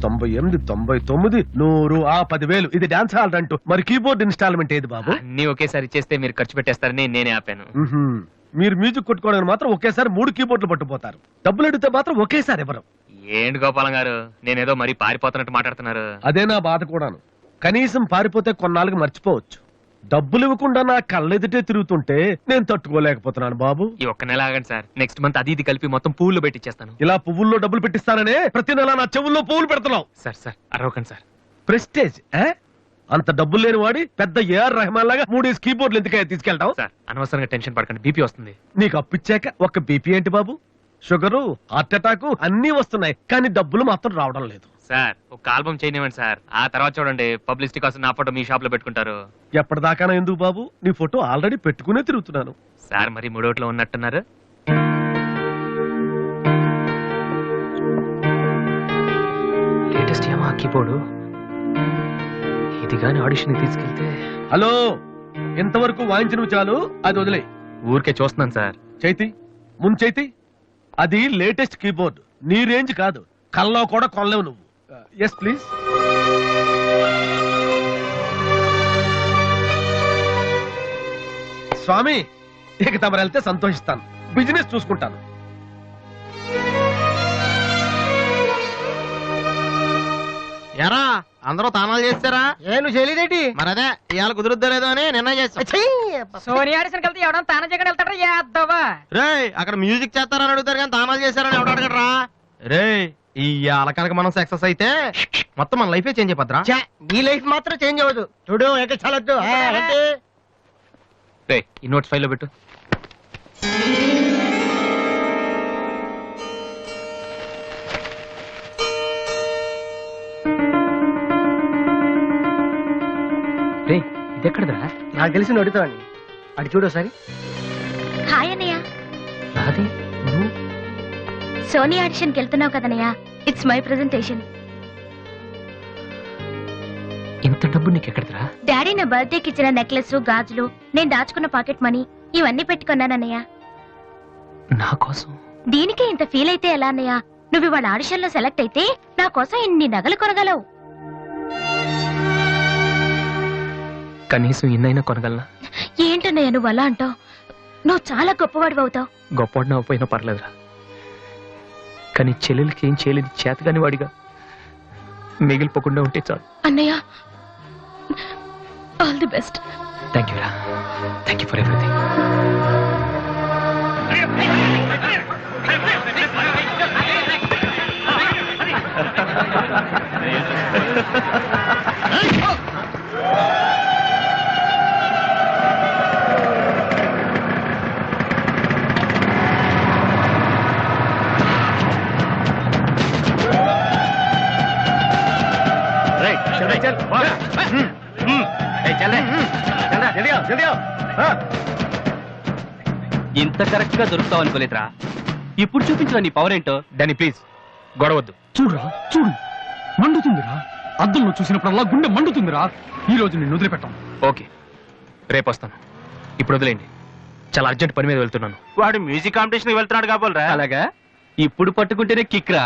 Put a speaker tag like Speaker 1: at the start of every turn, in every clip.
Speaker 1: 98 99 100 10,000 ఇది dance hall అంటూ మరి కీబోర్డ్ ఇన్స్టాల్మెంట్ ఏది బాబు?
Speaker 2: అన్ని ఒకేసారి ఇచ్చేస్తే మీరు ఖర్చు పెట్టేస్తారని నేనే ఆపాను.
Speaker 1: మీరు మ్యూజిక్ కొట్టుకోవడానికి మాత్రం ఒకేసారి 3 కీబోర్డులు పట్టుకుపోతారు. డబ్బులు అడిగితే మాత్రం ఒకేసారి ఎవరు?
Speaker 2: ఏంటి గోపాలం గారు, నేనేదో మరీ పారిపోతున్నట్టు మాట్లాడుతున్నారు.
Speaker 1: అదే నా బాధ కూడాను. కనీసం పారిపోతే కొన్నాళ్ళకి మర్చిపోవచ్చు. డబ్బులు ఇవ్వకుండా నా కళ్ళెదుటే తిరుగుతుంటే నేను తట్టుకోలేకపోతున్నాను బాబు.
Speaker 2: ఈ ఒక్క నెల ఆగండి సార్, నెక్స్ట్ మంత్ అది ఇది కలిపి మొత్తం పువ్వులు పెట్టిచ్చేస్తాను.
Speaker 1: ఇలా పువ్వుల్లో డబ్బులు పెట్టిస్తాననే ప్రతి నెల నా చెవుల్లో పువ్వులు పెడుతున్నావు.
Speaker 2: సార్ సార్ అరవకండి సార్.
Speaker 1: ప్రెస్టేజ్ అంత డబ్బులు లేని వాడి పెద్ద ఏఆర్ రెహమాన్ లాగా 3 కీబోర్డులు ఎందుకయ్యా తీసుకెళ్తావు?
Speaker 2: సార్ అనవసరంగా టెన్షన్ పడకండి, బీపీ వస్తుంది.
Speaker 1: నీకు అప్పిచ్చాక ఒక్క బీపీ ఏంటి బాబు? షుగరు, హార్ట్ అటాక్ అన్ని వస్తున్నాయి, కానీ డబ్బులు మాత్రం రావడం లేదు.
Speaker 2: సార్ ఒక ఆల్బమ్ చేయనివ్వండి సార్, ఆ తర్వాత చూడండి పబ్లిసిటీ కోసం నా ఫోటో మీ షాప్ లో పెట్టుకుంటారు.
Speaker 1: ఎప్పటిదాకా ఎందుకు బాబు? నీ ఫోటో ఆల్రెడీ పెట్టుకునే తిరుగుతున్నాను.
Speaker 2: సార్ మరి మూడోట్లో ఉన్నట్టున్నారు. లేటెస్ట్ ఏమో కీబోర్డు, ఇది గాని ఆడిషన్ తీసుకెళ్తే.
Speaker 1: హలో, ఇంతవరకు వాయించినవి చాలు, అది వదిలే.
Speaker 2: ఊరికే చూస్తున్నాను సార్.
Speaker 1: చైతి ముందు చైతి, అది లేటెస్ట్ కీబోర్డ్, నీ రేంజ్ కాదు, కల్లో కూడా కొనలేవు నువ్వు. Yes please. స్వామి, ఇక తమరు వెళ్తే సంతోషిస్తాను, బిజినెస్ చూసుకుంటాను.
Speaker 3: ఎరా అందరూ తానాలు చేస్తారా?
Speaker 4: నువ్వు చేయలేదేంటి?
Speaker 3: మరి అదే ఇవాళ కుదురుద్దో లేదో అని నిర్ణయం చేస్తా.
Speaker 4: సోనియా ఆడిషన్ వెళ్తే ఎవడం తానం చేయడం వెళ్తాడా? యాదవా
Speaker 3: రే అక్కడ మ్యూజిక్ చేస్తారని అడుగుతారు కానీ తానాలు చేస్తారని ఎవడు అడగడరా? రే ఇవాళ కనుక మనం సక్సెస్ అయితే మొత్తం మన లైఫే చేంజ్ అయిపోద్రా.
Speaker 4: నీ లైఫ్ మాత్రం చేంజ్ అవ్వదు. చూడు చాలొద్దు.
Speaker 2: ఈ నోట్స్ ఫైల్ లో పెట్టు. ఇది ఎక్కడదా?
Speaker 4: నాకు తెలిసి నువ్వు అడుగుతావని. అటు చూడు ఒకసారి.
Speaker 5: హాయ్ అన్నయ్య.
Speaker 2: అది
Speaker 5: సోనీ ఆడిషన్కి వెళ్తున్నావు కదన్నయ్య, ఇట్స్ మై ప్రెజెంటేషన్.
Speaker 2: ఇంత డబ్బు నీకు ఎక్కడదా?
Speaker 5: డాడీ నా బర్త్డేకి ఇచ్చిన నెక్లెస్, గాజులు, నేను దాచుకున్న పాకెట్ మనీ ఇవన్నీ పెట్టుకున్నానన్నయ్య.
Speaker 2: నా కోసం?
Speaker 5: దీనికే ఇంత ఫీల్ అయితే ఎలా అన్నయ్య? నువ్వు ఇవాళ ఆడిషన్ లో సెలెక్ట్ అయితే నా కోసం ఇన్ని నగలు కొనగలవు.
Speaker 2: కనీసం ఇన్నైనా కొనగలనా?
Speaker 5: ఏంటన్నయ్య నువ్వు అలా అంటావు? నువ్వు చాలా గొప్పవాడివి అవుతావు.
Speaker 2: గొప్పవాడిని అవ్వపోయినా పర్లేదురా, కానీ చెల్లెలకి ఏం చేయలేదు చేతగాని వాడిగా మిగిలిపోకుండా ఉంటే చాలు.
Speaker 5: అన్నయ్య, all the best.
Speaker 2: Thank you రా, థ్యాంక్ యూ ఫర్ ఎవ్రీథింగ్.
Speaker 6: ఇంత కరెక్ట్ గా దొరుకుతావు అనుకోలేదురా. ఇప్పుడు చూపించు నీ పవర్ ఏంటో.
Speaker 2: దాన్ని ప్లీజ్ గొడవద్దు.
Speaker 7: చూడురా చూడు, మండుతుందిరా. అద్దంలో చూసినప్పుడల్లా గుండె మండుతుందిరా. ఈ రోజు నిన్ను వదిలిపెట్టాం.
Speaker 2: ఓకే, రేపు వస్తాను. ఇప్పుడు వదిలేండి, చాలా అర్జెంట్ పని మీద వెళ్తున్నాను.
Speaker 3: వాడు మ్యూజిక్ కాంపిటీషన్ వెళ్తున్నాడు కాబోలరా.
Speaker 6: అలాగా? ఇప్పుడు పట్టుకుంటేనే కిక్ రా.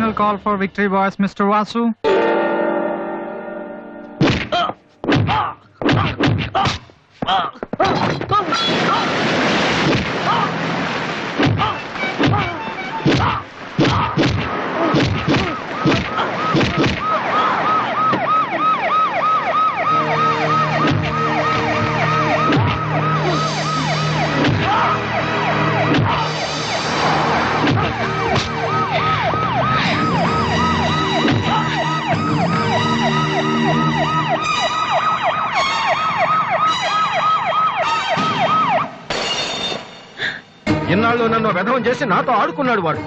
Speaker 8: final call for victory, boys, Mr. Vasu.
Speaker 1: ఇన్నాళ్ళు నన్ను వెధవం చేసి నాతో ఆడుకున్నాడు వాడు.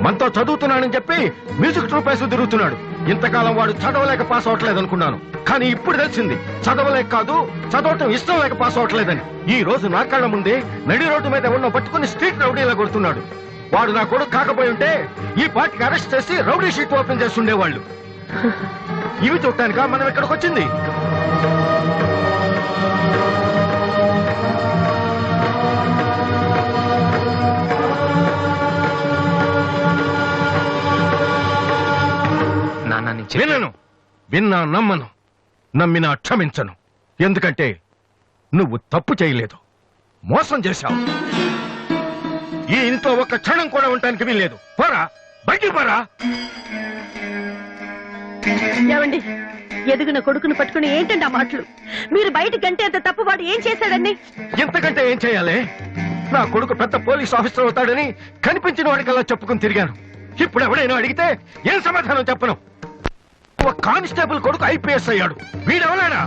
Speaker 1: మనతో చదువుతున్నానని చెప్పి మ్యూజిక్ ట్రూప్ వేసి తిరుగుతున్నాడు. ఇంతకాలం వాడు చదవలేక పాస్ అవట్లేదు అనుకున్నాను, కానీ ఇప్పుడు తెలిసింది చదవలేక కాదు, చదవటం ఇష్టం లేక పాస్ అవట్లేదని. ఈ రోజు నా కళ్ళ ముందే నడి రోడ్డు మీద ఉన్న పట్టుకుని స్ట్రీట్ రౌడీలా కొడుతున్నాడు. వాడు నా కొడుకు కాకపోయి ఉంటే ఈ పార్టీకి అరెస్ట్ చేసి రౌడీ షీట్ ఓపెన్ చేస్తుండేవాళ్ళు. ఇవి చూడటానికా మనం ఇక్కడికి వచ్చింది? వినను, విన్నా నమ్మను, నమ్మినా క్షమించను. ఎందుకంటే నువ్వు తప్పు చేయలేదు, మోసం చేశావు. ఈ ఇంట్లో ఒక్క క్షణం కూడా ఉండటానికి వీల్లేదు. పోరా, బయటికి పోరా.
Speaker 9: ఏమండి, ఎదుగున కొడుకును పట్టుకుని ఏంటండి ఆ మాటలు? మీరు బయటికి గంటే అంత తప్పు వాడు ఏం చేశాడండి?
Speaker 1: ఇంతకంటే ఏం చేయాలి? నా కొడుకు పెద్ద పోలీస్ ఆఫీసర్ అవుతాడని కనిపించిన వాడికల్లా చెప్పుకుని తిరిగాను. ఇప్పుడు ఎవడైనా అడిగితే ఏం సమాధానం చెప్పను. ఒక కానిస్టేబుల్ కొడుకు ఐపీఎస్ అయ్యాడు. వీడెవరైనా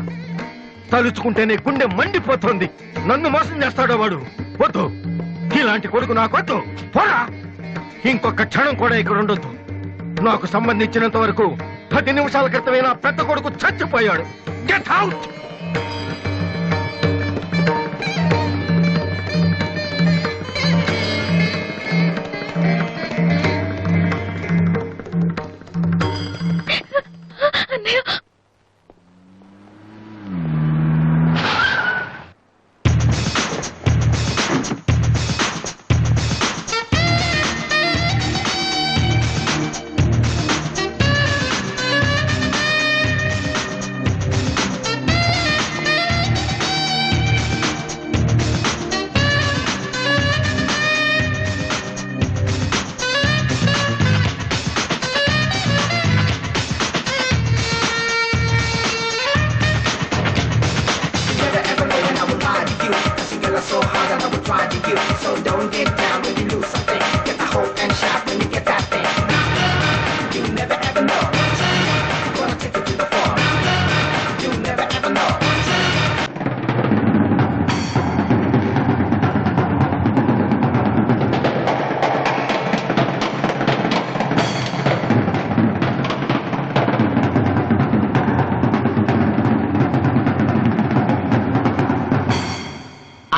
Speaker 1: తలుచుకుంటేనే గుండె మండిపోతుంది. నన్ను మోసం చేస్తాడో వాడు. వద్దు, ఇలాంటి కొడుకు నాకు వద్దు. పోరా, ఇంకొక క్షణం కూడా ఇక్కడ ఉండొద్దు. నాకు సంబంధించినంత వరకు 10 నిమిషాల క్రితమే నా పెద్ద కొడుకు చచ్చిపోయాడు. Get out.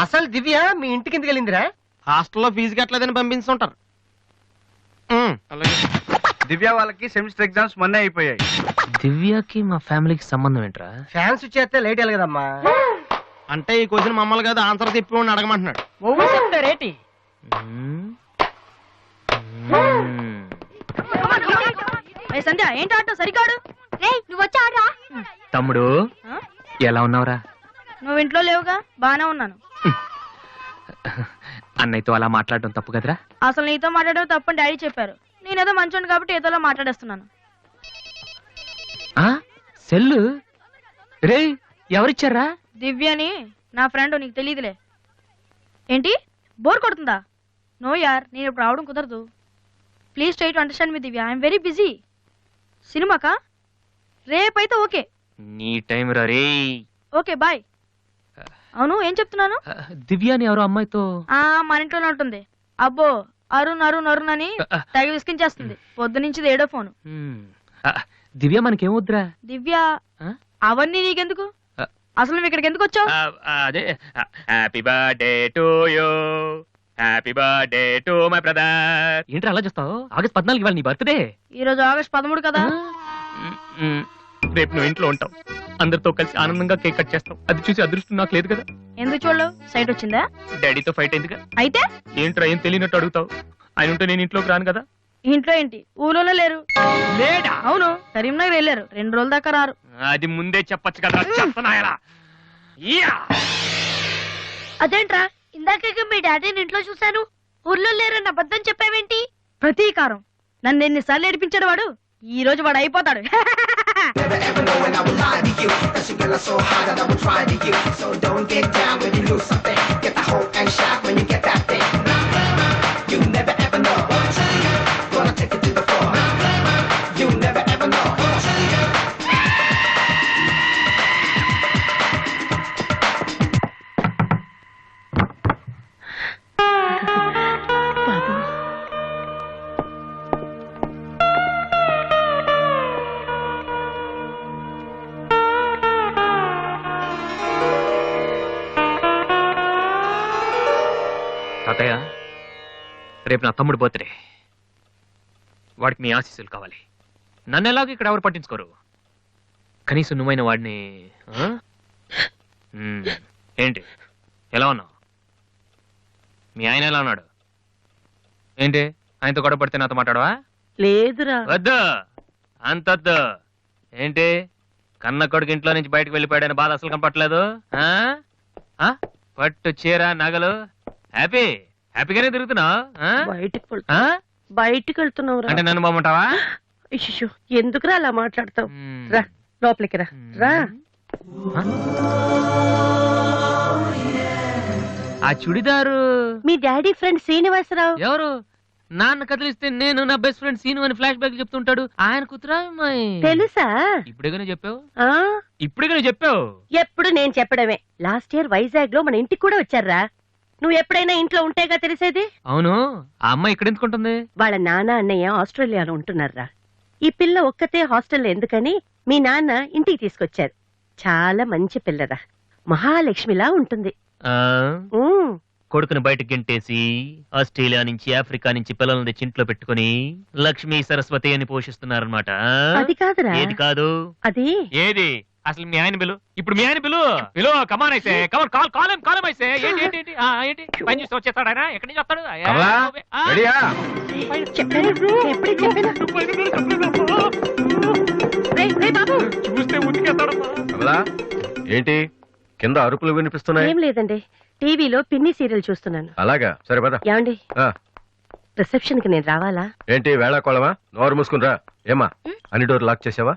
Speaker 3: అసలు దివ్య మీ ఇంటి కిందకి వెళ్ళిందిరా? హాస్టల్లో ఫీజు కట్టలేదని పంపిస్తుంటారు.
Speaker 6: దివ్య వాళ్ళకి సెమిస్టర్ ఎగ్జామ్స్ మొన్నే అయిపోయాయి.
Speaker 2: దివ్యకి మా ఫ్యామిలీకి సంబంధం ఏంట్రా?
Speaker 3: ఫ్యాన్స్ చేస్తే లేట్ వెళ్ళి కదమ్మా. అంటే ఈ క్వశ్చన్ మమ్మల్ని కాదు, ఆన్సర్ తిప్పి అడగమంటున్నాడు.
Speaker 4: చెప్తారేటి?
Speaker 9: సంధ్య ఏంటి ఆటో సరికాడు?
Speaker 5: నువ్వు వచ్చి ఆడరా.
Speaker 2: తమ్ముడు ఎలా ఉన్నావురా?
Speaker 9: నువ్వు ఇంట్లో లేవుగా? బానే ఉన్నాను.
Speaker 2: అన్నయ్యతో అలా మాట్లాడడం తప్పు కదరా?
Speaker 9: అసలు నీతో మాట్లాడడం తప్పని డాడీ చెప్పారు. నేనేదో మంచోండి కాబట్టి ఏదోలా మాట్లాడేస్తున్నాను.
Speaker 2: సెల్లు రే ఎవరిచ్చారా?
Speaker 9: దివ్యని, నా ఫ్రెండ్. నీకు తెలియదులే. ఏంటి బోర్ కొడుతుందా? నో యార్, నేను ఇప్పుడు రావడం కుదరదు. Please try to understand me Divya. I'm very busy. సినిమాకా? రేపైతే ఓకే.
Speaker 2: నీ టైం రా రే.
Speaker 9: Okay bye. అవును, ఏం చెప్తున్నాను?
Speaker 2: దివ్యాని ఎవరో అమ్మాయితో
Speaker 9: మన ఇంట్లోనే ఉంటుంది. అబ్బో, అరుణ్ అరుణ్ అరుణ్ అని తెగ విసికించేస్తుంది. పొద్దు నుంచి ఏడో ఫోను.
Speaker 2: దివ్య మనకేం వద్దురా.
Speaker 9: దివ్య అవన్నీ నీకెందుకు? అసలు నువ్వు ఇక్కడికి ఎందుకు వచ్చావు?
Speaker 2: అదే happy birthday to you, happy birthday to my brother. ఏంటి అలా చూస్తావు? ఆగస్ట్ 14 ఇవాళ నీ బర్త్డే.
Speaker 9: ఈ రోజు ఆగస్ట్ 13 కదా.
Speaker 2: రేపు నువ్వు ఇంట్లో ఉంటావు, అందరితో కలిసి ఆనందంగా కేక్ కట్ చేస్తావు. అది చూసి అదృష్టం నాకు లేదు కదా.
Speaker 9: ఎందుకు చూడలేవు? సైట్ వచ్చిందా?
Speaker 2: డాడీతో ఫైట్ అయిందిగా.
Speaker 9: అయితే
Speaker 2: ఏంట్రా ఏం తెలియనట్టు అడుగుతావు? ఆయన ఉంటే నేను ఇంట్లోకి రాను కదా.
Speaker 9: ఇంట్లో ఏంటి ఊళ్ళో లేరు.
Speaker 2: లేడా?
Speaker 9: అవును, కరీంనగర్ వెళ్ళారు. 2 రోజుల దాకా రారు.
Speaker 2: అది ముందే చెప్పొచ్చు కదా. చెప్పనాయలా
Speaker 5: అదేంట్రా, ఇందాక మీ డాడీని ఇంట్లో చూశాను, ఊర్లో లేరన్న అబద్ధం చెప్పావేంటి?
Speaker 9: ప్రతీకారం. నన్ను ఎన్నిసార్లు ఏడిపించాడు వాడు, ఈ రోజు వాడు అయిపోతాడు.
Speaker 2: తాతయ్య, రేపు నా తమ్ముడు బర్త్డే. వాడికి మీ ఆశీస్సులు కావాలి. నన్ను ఎలాగో ఇక్కడ ఎవరు పట్టించుకోరు. కనీసం నువ్వైన వాడిని. ఏంటి ఎలా ఉన్నావు? మీ ఆయన ఎలా ఉన్నాడు? ఏంటి ఆయనతో గొడవ పడితే నాతో మాట్లాడవా?
Speaker 4: లేదురా.
Speaker 2: వద్దు, అంతొద్దు. ఏంటి కన్న కొడుకు ఇంట్లో నుంచి బయటకు వెళ్ళిపోయాడని బాధ అసలు కనపట్లేదు. పట్టు చీర నగలు హ్యాపీగానే తిరుగుతున్నావు.
Speaker 4: బయటికి వెళ్తున్నావు
Speaker 2: అంటే నన్ను బాగుంటావా?
Speaker 4: ఎందుకురా అలా మాట్లాడతావు? రా లోపలికి రా. రా.
Speaker 2: ఆ చుడిదారు
Speaker 4: మీ డాడీ ఫ్రెండ్ శ్రీనివాసరావు.
Speaker 2: ఎవరు? నాన్న కదిలిస్తే నేను నా బెస్ట్ ఫ్రెండ్ సీను అని ఫ్లాష్ బ్యాక్ చెప్తుంటాడు. ఆయన కూతురా అమ్మాయి?
Speaker 4: తెలుసా?
Speaker 2: ఇప్పుడేగానే చెప్పావు.
Speaker 4: ఆ
Speaker 2: ఇప్పుడేగానే చెప్పావు.
Speaker 4: ఎప్పుడు నేను చెప్పడమే. లాస్ట్ ఇయర్ వైజాగ్ లో మన ఇంటికి కూడా వచ్చారా. నువ్వు ఎప్పుడైనా ఇంట్లో ఉంటేగా తెలిసేది.
Speaker 2: అవును, ఆ అమ్మాయి ఇక్కడ ఎందుకుంటుంది?
Speaker 4: వాళ్ళ నాన్న అన్నయ్య ఆస్ట్రేలియాలో ఉంటున్నారా. ఈ పిల్ల ఒక్కతే హాస్టల్లో ఎందుకని మీ నాన్న ఇంటికి తీసుకొచ్చారు. చాలా మంచి పిల్లరా, మహాలక్ష్మిలా ఉంటుంది.
Speaker 2: కొడుకుని బయటకు గెంటేసి ఆస్ట్రేలియా నుంచి ఆఫ్రికా నుంచి పిల్లల్ని తెచ్చి ఇంట్లో పెట్టుకుని లక్ష్మీ సరస్వతి అని పోషిస్తున్నారనమాట.
Speaker 4: అది కాదురా.
Speaker 2: ఏది కాదు?
Speaker 4: అది
Speaker 2: ఏది అసలు? మీ ఆయన బిలు. ఇప్పుడు మీ ఆయన బిలు కమాన్ అయితే కమాన్ కాలం అయితే ఏంటి పని చూసి వచ్చేస్తాడు ఆయన. ఎక్కడి నుంచి వస్తాడు? చూస్తే ఉతికేస్తాడు.
Speaker 1: ఏంటి కింద అరుపులు వినిపిస్తున్నాయి?
Speaker 4: ఏం లేదండి, టీవీలో పిన్ని సీరియల్ చూస్తున్నాను.
Speaker 1: అలాగా, సరే పద.
Speaker 4: ఏమండి, రిసెప్షన్ కి నేను రావాలా?
Speaker 1: ఏంటి వేళ కోళమా? నోరు మూసుకునిరా. ఏమా అన్ని డోర్ లాక్ చేసావా?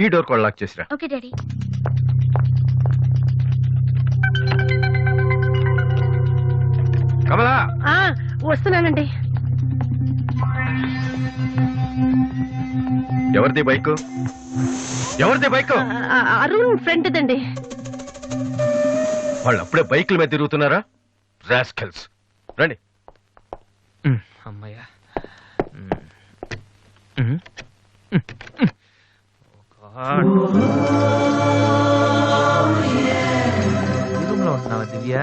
Speaker 1: ఈ డోర్ కూడా లాక్ చేసిరా.
Speaker 5: Okay daddy.
Speaker 1: కమలా,
Speaker 4: వస్తున్నానండి.
Speaker 1: ఎవరిది బైక్? ఎవరిది బైక్?
Speaker 4: అరుణ్ ఫ్రెండ్ దండి.
Speaker 1: వాళ్ళు అప్పుడే బైకుల మీద తిరుగుతున్నారా? రాస్కెల్స్. రండి.
Speaker 2: అమ్మయ్యా. ఉంటున్నావా దివ్య?